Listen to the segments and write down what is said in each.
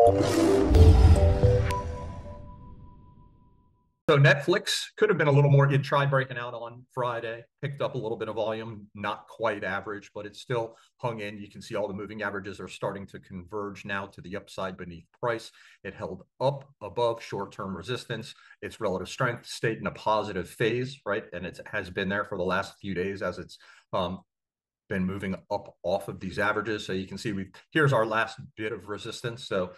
So Netflix could have been a little more. It tried breaking out on Friday, picked up a little bit of volume, not quite average, but it still hung in. You can see all the moving averages are starting to converge now to the upside beneath price. It held up above short-term resistance. Its relative strength stayed in a positive phase, right? And it has been there for the last few days as it's been moving up off of these averages. So you can see here's our last bit of resistance. So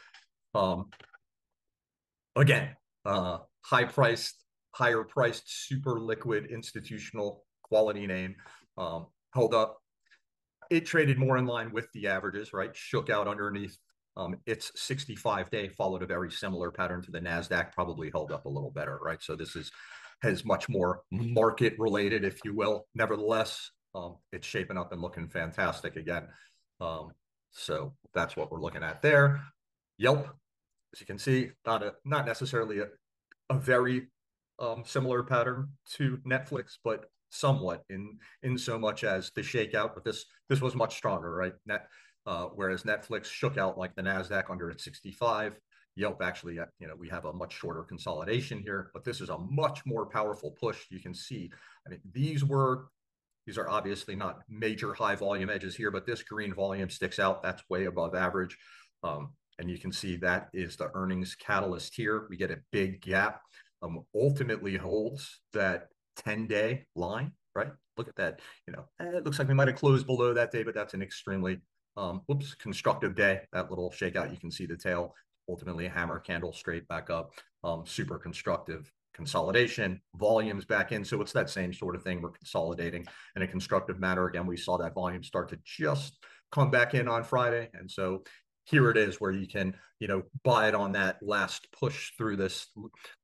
again, higher priced, super liquid institutional quality name, held up. It traded more in line with the averages, right? Shook out underneath its 65-day, followed a very similar pattern to the NASDAQ, probably held up a little better, right? So this has much more market related, if you will. Nevertheless, it's shaping up and looking fantastic again. So that's what we're looking at there. YELP, as you can see, not necessarily a very similar pattern to Netflix, but somewhat in so much as the shakeout. But this was much stronger, right? Whereas Netflix shook out like the NASDAQ under its 65. YELP actually, we have a much shorter consolidation here, but this is a much more powerful push. You can see, I mean, these are obviously not major high volume edges here, but this green volume sticks out. That's way above average. And you can see that is the earnings catalyst here. We get a big gap, ultimately holds that 10-day line, right? Look at that. It looks like we might have closed below that day, but that's an extremely, constructive day. That little shakeout, you can see the tail, ultimately a hammer candle straight back up, super constructive consolidation, volumes back in. So it's that same sort of thing. We're consolidating in a constructive manner. Again, we saw that volume start to just come back in on Friday. And so here it is where you can, buy it on that last push through this,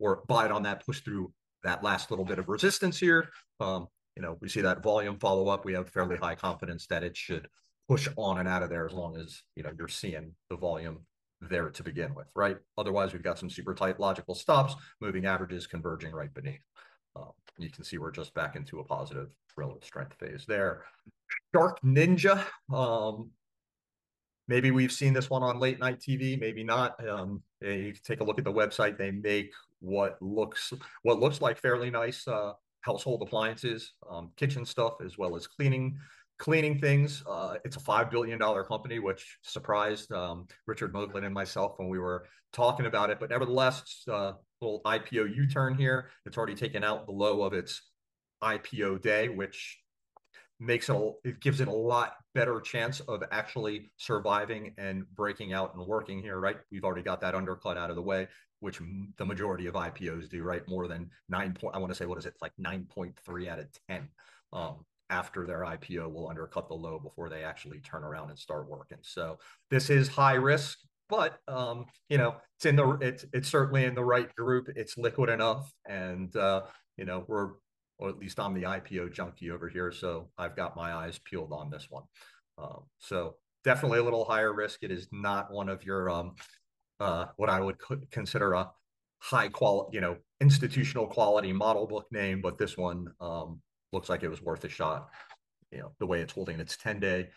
or buy it on that push through that last little bit of resistance here. We see that volume follow up. We have fairly high confidence that it should push on and out of there as long as, you're seeing the volume there to begin with, right? Otherwise, we've got some super tight logical stops, moving averages converging right beneath. You can see we're just back into a positive relative strength phase there. Shark Ninja. Maybe we've seen this one on late night TV, maybe not. You can take a look at the website. They make what looks like fairly nice household appliances, kitchen stuff, as well as cleaning things. It's a $5 billion company, which surprised Richard Moglen and myself when we were talking about it. But nevertheless, it's a little IPO U-turn here. It's already taken out the low of its IPO day, which it gives it a lot better chance of actually surviving and breaking out and working here, right? We've already got that undercut out of the way, which the majority of IPOs do, right? More than I want to say, what is it, like 9.3 out of 10 after their IPO will undercut the low before they actually turn around and start working. So this is high risk, but it's certainly in the right group. It's liquid enough, and or at least I'm the IPO junkie over here, so I've got my eyes peeled on this one. So definitely a little higher risk. It is not one of your what I would consider a high quality, institutional quality model book name, but this one looks like it was worth a shot. The way it's holding its 10-day,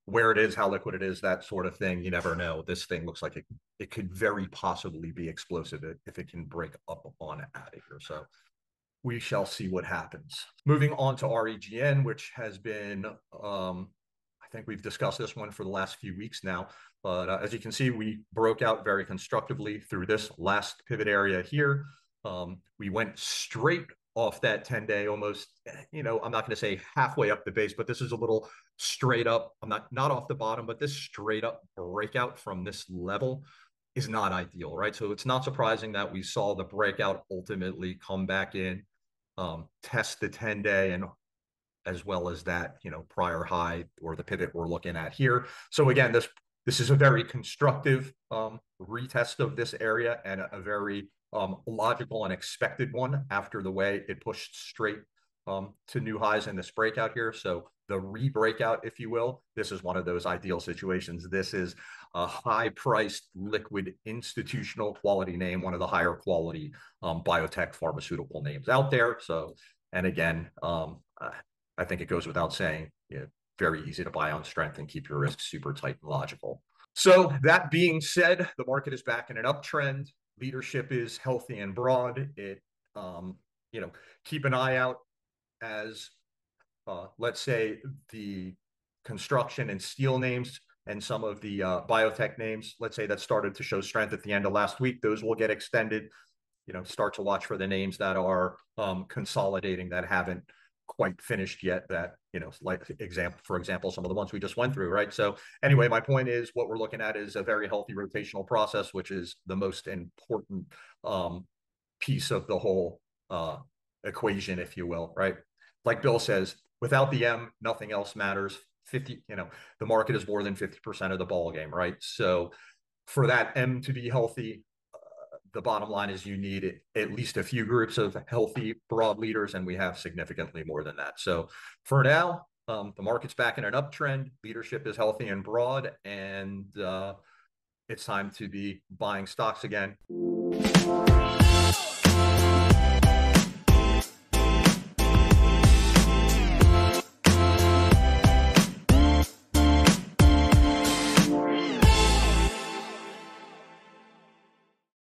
where it is, how liquid it is, that sort of thing. You never know. This thing looks like it could very possibly be explosive if it can break up on out of here. So we shall see what happens. Moving on to REGN, which has been, I think we've discussed this one for the last few weeks now, but as you can see, we broke out very constructively through this last pivot area here. We went straight off that 10-day, almost, I'm not going to say halfway up the base, but this is a little straight up. I'm not off the bottom, but this straight up breakout from this level is not ideal, right? So it's not surprising that we saw the breakout ultimately come back in, test the 10-day, and as well as that, prior high or the pivot we're looking at here. So again, this is a very constructive retest of this area, and a very logical and expected one after the way it pushed straight to new highs in this breakout here. So the re-breakout, if you will, this is one of those ideal situations. This is a high-priced, liquid, institutional quality name, one of the higher quality biotech pharmaceutical names out there. So, and again, I think it goes without saying, very easy to buy on strength and keep your risks super tight and logical. So that being said, the market is back in an uptrend. Leadership is healthy and broad. You know, keep an eye out as, let's say, the construction and steel names and some of the biotech names, let's say, that started to show strength at the end of last week. Those will get extended. You know, start to watch for the names that are consolidating, that haven't quite finished yet, that, you know, like for example, some of the ones we just went through, right? So anyway, my point is, what we're looking at is a very healthy rotational process, which is the most important piece of the whole equation, if you will, right? Like Bill says, without the M, nothing else matters. 50, you know, the market is more than 50% of the ball game, right? So for that M to be healthy, the bottom line is you need at least a few groups of healthy, broad leaders, and we have significantly more than that. So for now, the market's back in an uptrend. Leadership is healthy and broad, and it's time to be buying stocks again.